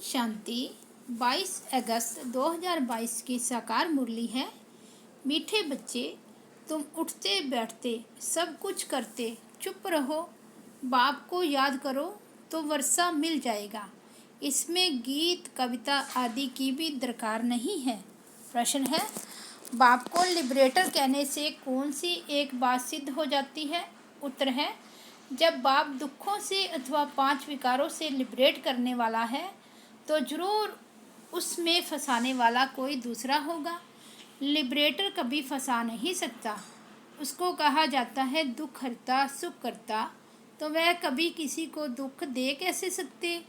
शांति 22 अगस्त 2022 की साकार मुरली है। मीठे बच्चे, तुम उठते बैठते सब कुछ करते चुप रहो, बाप को याद करो तो वर्षा मिल जाएगा। इसमें गीत कविता आदि की भी दरकार नहीं है। प्रश्न है, बाप को लिबरेटर कहने से कौन सी एक बात सिद्ध हो जाती है? उत्तर है, जब बाप दुखों से अथवा 5 विकारों से लिबरेट करने वाला है तो जरूर उसमें फंसाने वाला कोई दूसरा होगा। लिबरेटर कभी फंसा नहीं सकता। उसको कहा जाता है दुख हरता सुख करता, तो वह कभी किसी को दुख दे कैसे सकते?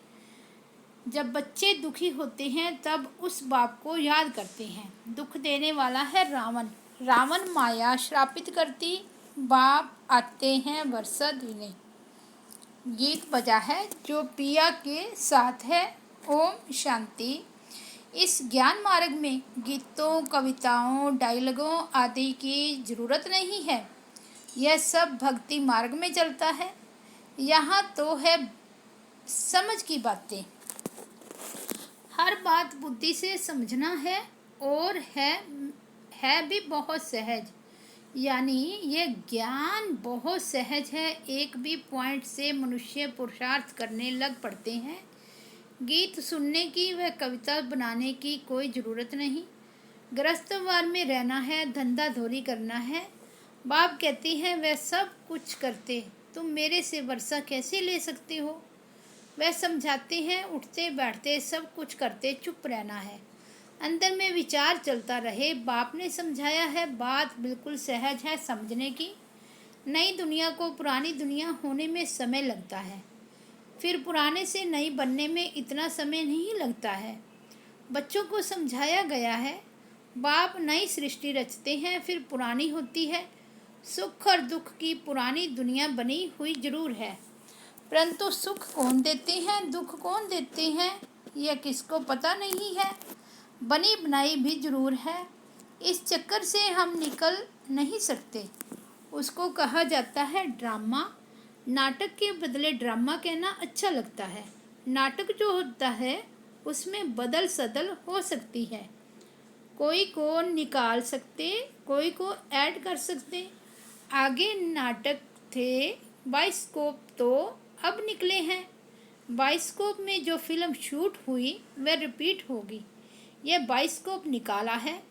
जब बच्चे दुखी होते हैं तब उस बाप को याद करते हैं। दुख देने वाला है रावण। रावण माया श्रापित करती, बाप आते हैं वर्षा देने। गीत बजा है जो पिया के साथ है। ओम शांति। इस ज्ञान मार्ग में गीतों कविताओं डायलॉगों आदि की ज़रूरत नहीं है। यह सब भक्ति मार्ग में चलता है। यहाँ तो है समझ की बातें। हर बात बुद्धि से समझना है और है भी बहुत सहज। यानी ये ज्ञान बहुत सहज है। एक भी पॉइंट से मनुष्य पुरुषार्थ करने लग पड़ते हैं। गीत सुनने की व कविता बनाने की कोई ज़रूरत नहीं। गृहस्थवार में रहना है, धंधा धोरी करना है। बाप कहती हैं वह सब कुछ करते, तुम मेरे से वर्षा कैसे ले सकते हो? वह समझाते हैं उठते बैठते सब कुछ करते चुप रहना है। अंदर में विचार चलता रहे। बाप ने समझाया है, बात बिल्कुल सहज है समझने की। नई दुनिया को पुरानी दुनिया होने में समय लगता है, फिर पुराने से नई बनने में इतना समय नहीं लगता है। बच्चों को समझाया गया है, बाप नई सृष्टि रचते हैं फिर पुरानी होती है। सुख और दुख की पुरानी दुनिया बनी हुई जरूर है, परंतु सुख कौन देते हैं दुख कौन देते हैं यह किसको पता नहीं है। बनी बनाई भी जरूर है। इस चक्कर से हम निकल नहीं सकते। उसको कहा जाता है ड्रामा। नाटक के बदले ड्रामा कहना अच्छा लगता है। नाटक जो होता है उसमें बदल सदल हो सकती है। कोई को निकाल सकते, कोई को ऐड कर सकते। आगे नाटक थे, बाइस्कोप तो अब निकले हैं। बाइस्कोप में जो फिल्म शूट हुई वह रिपीट होगी। यह बाइस्कोप निकाला है।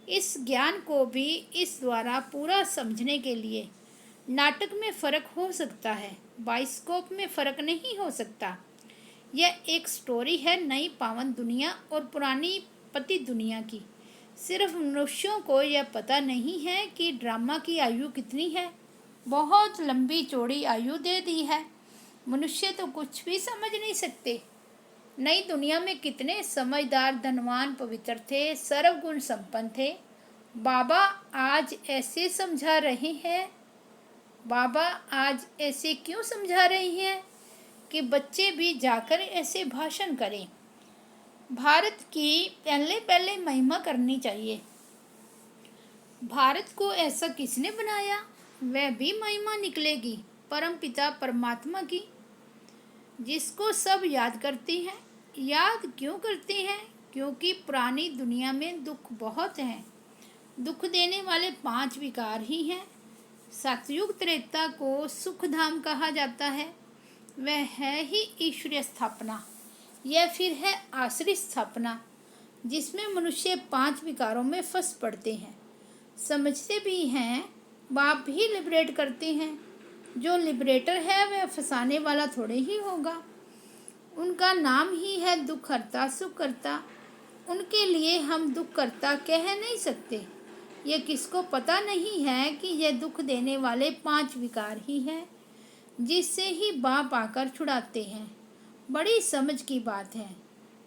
इस ज्ञान को भी इस द्वारा पूरा समझने के लिए नाटक में फ़र्क हो सकता है, बाइस्कोप में फ़र्क नहीं हो सकता। यह एक स्टोरी है नई पावन दुनिया और पुरानी पति दुनिया की। सिर्फ मनुष्यों को यह पता नहीं है कि ड्रामा की आयु कितनी है। बहुत लंबी चौड़ी आयु दे दी है। मनुष्य तो कुछ भी समझ नहीं सकते। नई दुनिया में कितने समझदार धनवान पवित्र थे, सर्वगुण संपन्न थे। बाबा आज ऐसे समझा रहे हैं। बाबा आज ऐसे क्यों समझा रही हैं कि बच्चे भी जाकर ऐसे भाषण करें। भारत की पहले महिमा करनी चाहिए। भारत को ऐसा किसने बनाया? वह भी महिमा निकलेगी परम पिता परमात्मा की, जिसको सब याद करते हैं। याद क्यों करते हैं? क्योंकि पुरानी दुनिया में दुख बहुत हैं। दुख देने वाले 5 विकार ही हैं। सतयुग त्रेता को सुख धाम कहा जाता है। वह है ही ईश्वरीय स्थापना। यह फिर है आश्रित स्थापना, जिसमें मनुष्य 5 विकारों में फंस पड़ते हैं। समझते भी हैं, बाप भी लिबरेट करते हैं। जो लिबरेटर है वह फंसाने वाला थोड़े ही होगा। उनका नाम ही है दुख हरता सुख करता। उनके लिए हम दुख करता कह नहीं सकते। यह किसको पता नहीं है कि यह दुख देने वाले 5 विकार ही हैं, जिससे ही बाप आकर छुड़ाते हैं। बड़ी समझ की बात है।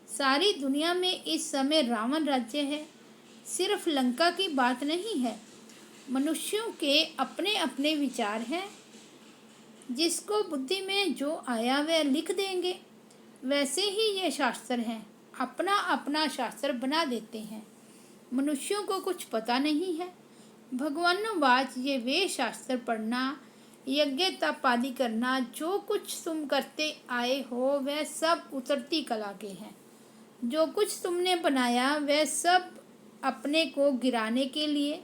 सारी दुनिया में इस समय रावण राज्य है। सिर्फ लंका की बात नहीं है। मनुष्यों के अपने अपने विचार हैं। जिसको बुद्धि में जो आया वह लिख देंगे। वैसे ही ये शास्त्र हैं, अपना अपना शास्त्र बना देते हैं। मनुष्यों को कुछ पता नहीं है। भगवानोवाच ये वे शास्त्र पढ़ना, यज्ञ तप आदि करना, जो कुछ तुम करते आए हो वह सब उतरती कला के हैं। जो कुछ तुमने बनाया वह सब अपने को गिराने के लिए।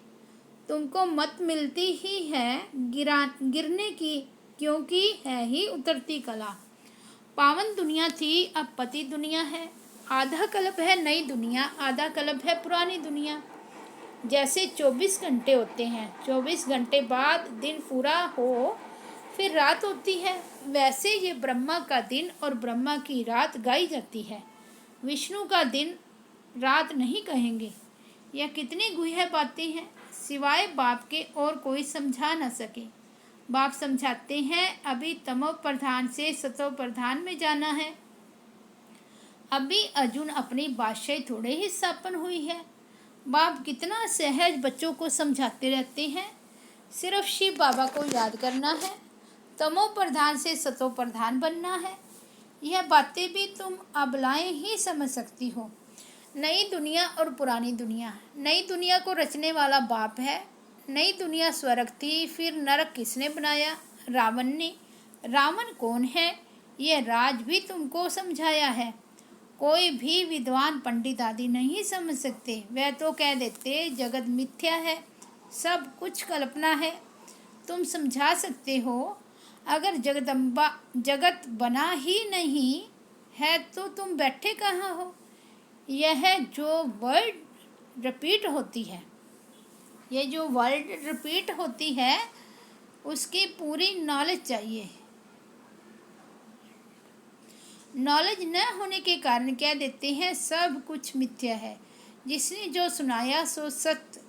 तुमको मत मिलती ही है गिरने की, क्योंकि है ही उतरती कला। पावन दुनिया थी, अब पति दुनिया है। आधा कल्प है नई दुनिया, आधा कल्प है पुरानी दुनिया। जैसे 24 घंटे होते हैं, 24 घंटे बाद दिन पूरा हो फिर रात होती है, वैसे ये ब्रह्मा का दिन और ब्रह्मा की रात गाई जाती है। विष्णु का दिन रात नहीं कहेंगे। यह कितनी गुह्य बातें हैं, सिवाय बाप के और कोई समझा न सके। बाप समझाते हैं, अभी तमो प्रधान से सतो प्रधान में जाना है। अभी अर्जुन अपनी बादशाही थोड़े ही स्थापन हुई है। बाप कितना सहज बच्चों को समझाते रहते हैं। सिर्फ शिव बाबा को याद करना है, तमो प्रधान से सतो प्रधान बनना है। यह बातें भी तुम अबलाएं ही समझ सकती हो। नई दुनिया और पुरानी दुनिया। नई दुनिया को रचने वाला बाप है। नई दुनिया स्वर्ग थी, फिर नरक किसने बनाया? रावण ने। रावण कौन है? यह राज भी तुमको समझाया है। कोई भी विद्वान पंडित आदि नहीं समझ सकते। वह तो कह देते जगत मिथ्या है, सब कुछ कल्पना है। तुम समझा सकते हो, अगर जगदम्बा जगत बना ही नहीं है तो तुम बैठे कहाँ हो? यह जो वर्ड रिपीट होती है, ये जो वर्ड रिपीट होती है उसकी पूरी नॉलेज चाहिए। नॉलेज न होने के कारण कह देते हैं सब कुछ मिथ्या है। जिसने जो सुनाया सो सत्य।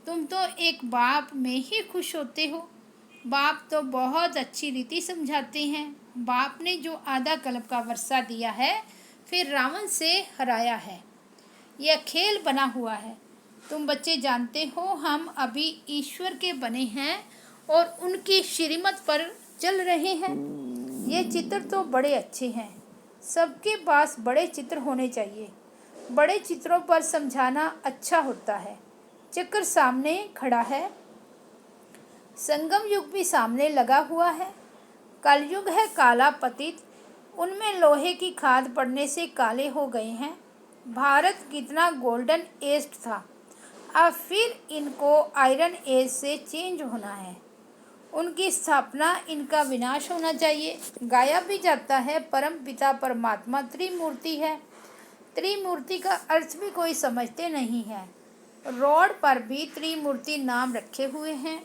तुम तो एक बाप में ही खुश होते हो। बाप तो बहुत अच्छी रीति समझाते हैं। बाप ने जो आधा कल्प का वर्षा दिया है, फिर रावण से हराया है। यह खेल बना हुआ है। तुम बच्चे जानते हो, हम अभी ईश्वर के बने हैं और उनकी श्रीमत पर चल रहे हैं। ये चित्र तो बड़े अच्छे हैं। सबके पास बड़े चित्र होने चाहिए। बड़े चित्रों पर समझाना अच्छा होता है। चक्र सामने खड़ा है, संगम युग भी सामने लगा हुआ है। कलयुग है काला पतित, उनमें लोहे की खाद पड़ने से काले हो गए हैं। भारत कितना गोल्डन एज था, अब फिर इनको आयरन एज से चेंज होना है। उनकी स्थापना, इनका विनाश होना चाहिए। गाया भी जाता है, परम पिता परमात्मा त्रिमूर्ति है। त्रिमूर्ति का अर्थ भी कोई समझते नहीं है। रोड पर भी त्रिमूर्ति नाम रखे हुए हैं।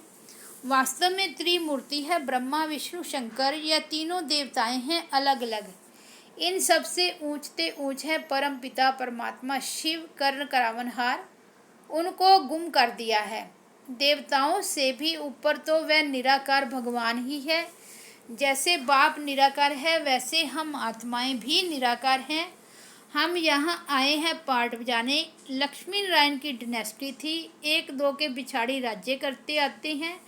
वास्तव में त्रिमूर्ति है ब्रह्मा विष्णु शंकर। यह तीनों देवताएं हैं अलग अलग। इन सबसे ऊंचते ऊंच है परम पिता परमात्मा शिव कर्ण करावनहार। उनको गुम कर दिया है। देवताओं से भी ऊपर तो वह निराकार भगवान ही है। जैसे बाप निराकार है, वैसे हम आत्माएं भी निराकार हैं। हम यहाँ आए हैं पाठ बजाने। लक्ष्मी नारायण की डिनेस्टी थी, एक दो के बिछाड़ी राज्य करते आते हैं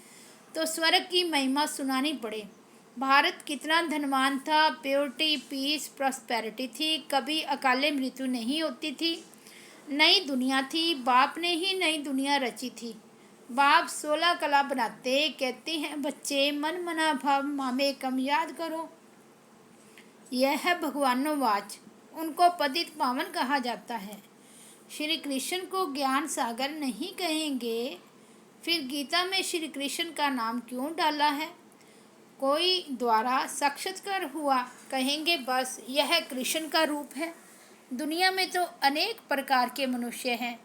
तो स्वर्ग की महिमा सुनानी पड़े। भारत कितना धनवान था, प्योरिटी पीस प्रॉस्पेरिटी थी, कभी अकाले मृत्यु नहीं होती थी। नई दुनिया थी, बाप ने ही नई दुनिया रची थी। बाप 16 कला बनाते, कहते हैं बच्चे मन मना भाव मामे कम याद करो। यह है भगवानोवाच। उनको पतित पावन कहा जाता है। श्री कृष्ण को ज्ञान सागर नहीं कहेंगे, फिर गीता में श्री कृष्ण का नाम क्यों डाला है? कोई द्वारा साक्षात्कार हुआ कहेंगे, बस यह कृष्ण का रूप है। दुनिया में तो अनेक प्रकार के मनुष्य हैं।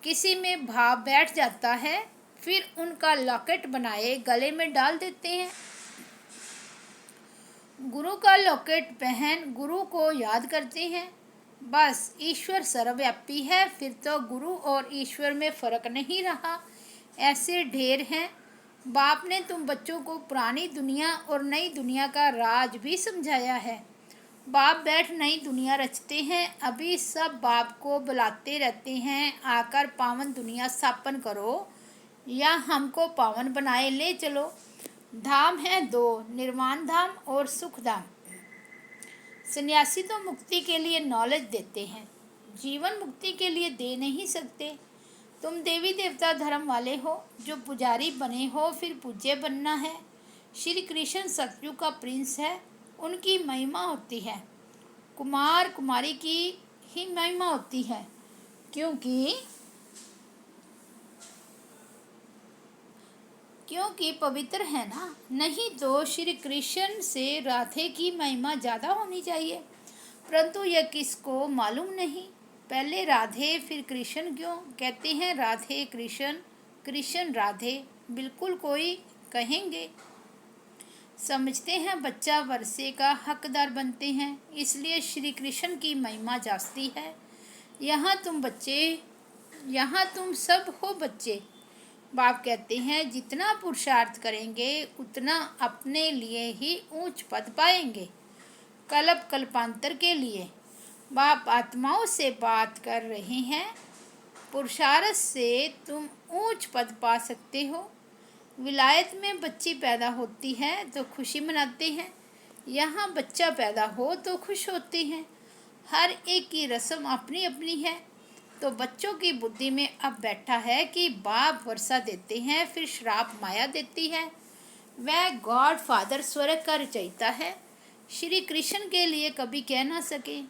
किसी में भाव बैठ जाता है, फिर उनका लॉकेट बनाए गले में डाल देते हैं। गुरु का लॉकेट पहन गुरु को याद करते हैं। बस ईश्वर सर्वव्यापी है, फिर तो गुरु और ईश्वर में फर्क नहीं रहा। ऐसे ढेर हैं। बाप ने तुम बच्चों को पुरानी दुनिया और नई दुनिया का राज भी समझाया है। बाप बैठ नई दुनिया रचते हैं। अभी सब बाप को बुलाते रहते हैं, आकर पावन दुनिया स्थापन करो या हमको पावन बनाए ले चलो। धाम है दो, निर्वाण धाम और सुख धाम। सन्यासी तो मुक्ति के लिए नॉलेज देते हैं, जीवन मुक्ति के लिए दे नहीं सकते। तुम देवी देवता धर्म वाले हो, जो पुजारी बने हो फिर पूज्य बनना है। श्री कृष्ण सतयुग का प्रिंस है, उनकी महिमा होती है। कुमार कुमारी की ही महिमा होती है, क्योंकि क्योंकि पवित्र है ना। नहीं तो श्री कृष्ण से राधे की महिमा ज़्यादा होनी चाहिए, परंतु यह किसको मालूम नहीं। पहले राधे फिर कृष्ण क्यों कहते हैं? राधे कृष्ण, कृष्ण राधे, बिल्कुल कोई कहेंगे। समझते हैं बच्चा वर्षे का हकदार बनते हैं, इसलिए श्री कृष्ण की महिमा जास्ती है। यहाँ तुम सब हो बच्चे। बाप कहते हैं जितना पुरुषार्थ करेंगे उतना अपने लिए ही ऊंच पद पाएंगे, कल्प कल्पांतर के लिए। बाप आत्माओं से बात कर रहे हैं। पुरुषार्थ से तुम ऊंच पद पा सकते हो। विलायत में बच्ची पैदा होती है तो खुशी मनाते हैं, यहाँ बच्चा पैदा हो तो खुश होते हैं। हर एक की रस्म अपनी अपनी है। तो बच्चों की बुद्धि में अब बैठा है कि बाप वर्षा देते हैं, फिर श्राप माया देती है। वह गॉड फादर स्वर्ग का रचयिता है, श्री कृष्ण के लिए कभी कह ना सके।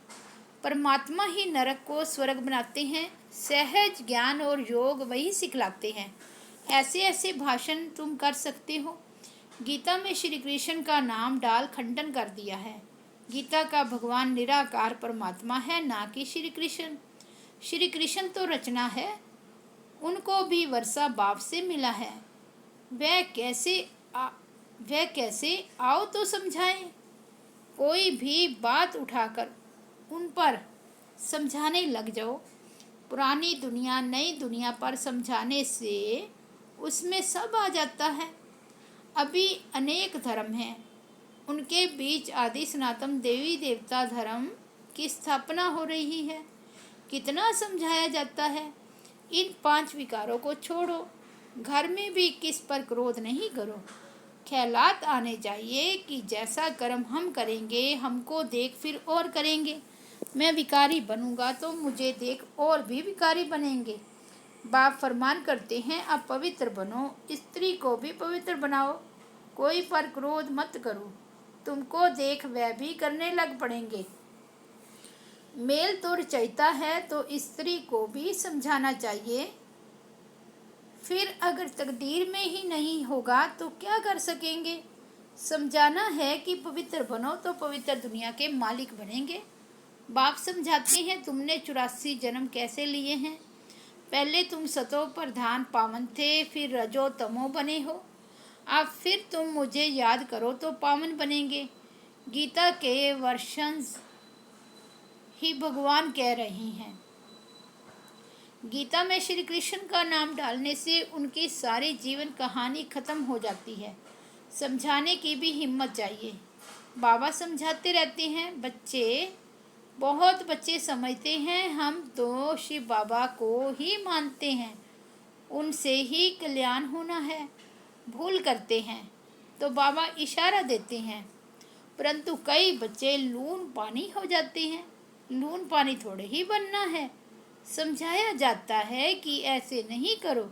परमात्मा ही नरक को स्वर्ग बनाते हैं। सहज ज्ञान और योग वही सिखलाते हैं। ऐसे ऐसे भाषण तुम कर सकते हो। गीता में श्री कृष्ण का नाम डाल खंडन कर दिया है। गीता का भगवान निराकार परमात्मा है, ना कि श्री कृष्ण। श्री कृष्ण तो रचना है, उनको भी वर्षा बाप से मिला है। वह कैसे आओ तो समझाएं। कोई भी बात उठाकर उन पर समझाने लग जाओ। पुरानी दुनिया नई दुनिया पर समझाने से उसमें सब आ जाता है। अभी अनेक धर्म हैं, उनके बीच आदि सनातन देवी देवता धर्म की स्थापना हो रही है। कितना समझाया जाता है। इन 5 विकारों को छोड़ो। घर में भी किस पर क्रोध नहीं करो। ख्यालात आने चाहिए कि जैसा कर्म हम करेंगे हमको देख फिर और करेंगे। मैं विकारी बनूंगा तो मुझे देख और भी विकारी बनेंगे। बाप फरमान करते हैं अब पवित्र बनो, स्त्री को भी पवित्र बनाओ। कोई पर क्रोध मत करो, तुमको देख वह भी करने लग पड़ेंगे। मेल तो रचयिता है तो स्त्री को भी समझाना चाहिए। फिर अगर तकदीर में ही नहीं होगा तो क्या कर सकेंगे। समझाना है कि पवित्र बनो तो पवित्र दुनिया के मालिक बनेंगे। बाप समझाते हैं तुमने 84 जन्म कैसे लिए हैं। पहले तुम सतो प्रधान पावन थे, फिर रजो तमो बने हो। अब फिर तुम मुझे याद करो तो पावन बनेंगे। गीता के वर्षंस ही भगवान कह रहे हैं। गीता में श्री कृष्ण का नाम डालने से उनकी सारी जीवन कहानी खत्म हो जाती है। समझाने की भी हिम्मत चाहिए। बाबा समझाते रहते हैं। बहुत बच्चे समझते हैं हम तो शिव बाबा को ही मानते हैं, उनसे ही कल्याण होना है। भूल करते हैं तो बाबा इशारा देते हैं, परंतु कई बच्चे लून पानी हो जाते हैं। लून पानी थोड़े ही बनना है। समझाया जाता है कि ऐसे नहीं करो।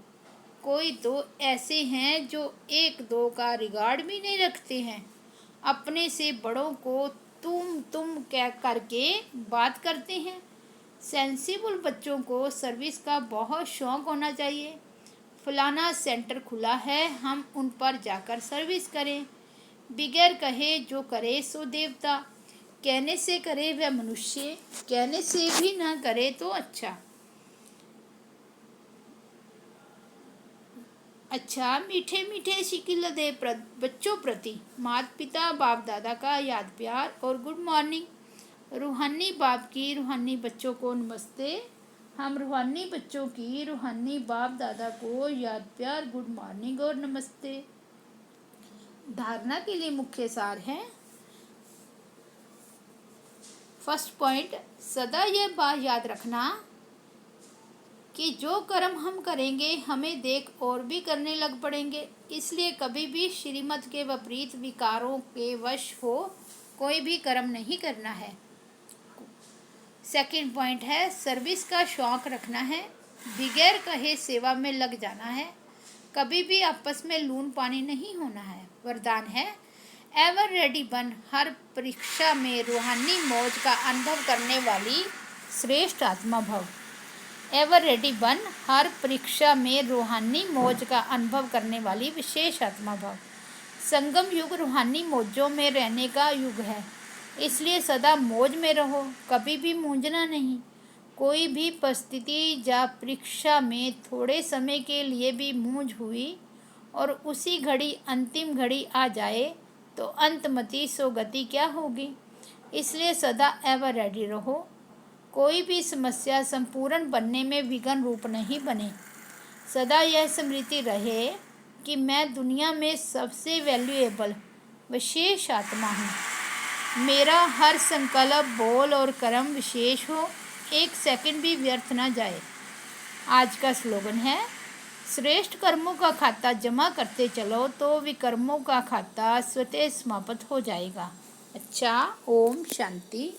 कोई तो ऐसे हैं जो 1-2 का रिगार्ड भी नहीं रखते हैं। अपने से बड़ों को तुम कह करके बात करते हैं। सेंसिबल बच्चों को सर्विस का बहुत शौक होना चाहिए। फलाना सेंटर खुला है, हम उन पर जाकर सर्विस करें। बिगैर कहे जो करे सो देवता। कहने से करे वह मनुष्य, कहने से भी ना करे तो अच्छा। मीठे मीठे शिकिल दे बच्चों प्रति माता पिता बाप दादा का याद प्यार और गुड मॉर्निंग। रूहानी बाप की रूहानी बच्चों को नमस्ते। हम रूहानी बच्चों की रूहानी बाप दादा को याद प्यार गुड मॉर्निंग और नमस्ते। धारणा के लिए मुख्य सार है। फर्स्ट पॉइंट, सदा यह बात याद रखना कि जो कर्म हम करेंगे हमें देख और भी करने लग पड़ेंगे। इसलिए कभी भी श्रीमत के विपरीत विकारों के वश हो कोई भी कर्म नहीं करना है। सेकंड पॉइंट है, सर्विस का शौक रखना है, बिगैर कहे सेवा में लग जाना है। कभी भी आपस में लून पानी नहीं होना है। वरदान है, एवर रेडी बन। हर परीक्षा में रूहानी मौज का अनुभव करने वाली श्रेष्ठ आत्मा भव। एवर रेडी बन, हर परीक्षा में रूहानी मौज का अनुभव करने वाली विशेष आत्मा भव। संगम युग रूहानी मौजों में रहने का युग है, इसलिए सदा मौज में रहो, कभी भी मूंझना नहीं। कोई भी परिस्थिति या परीक्षा में थोड़े समय के लिए भी मूंझ हुई और उसी घड़ी अंतिम घड़ी आ जाए तो अंतमति सो गति क्या होगी। इसलिए सदा एवर रेडी रहो। कोई भी समस्या संपूर्ण बनने में विघ्न रूप नहीं बने। सदा यह स्मृति रहे कि मैं दुनिया में सबसे वैल्यूएबल विशेष आत्मा हूँ। मेरा हर संकल्प, बोल और कर्म विशेष हो, एक सेकंड भी व्यर्थ न जाए। आज का स्लोगन है, श्रेष्ठ कर्मों का खाता जमा करते चलो तो विकर्मों का खाता स्वतः समाप्त हो जाएगा। अच्छा, ओम शांति।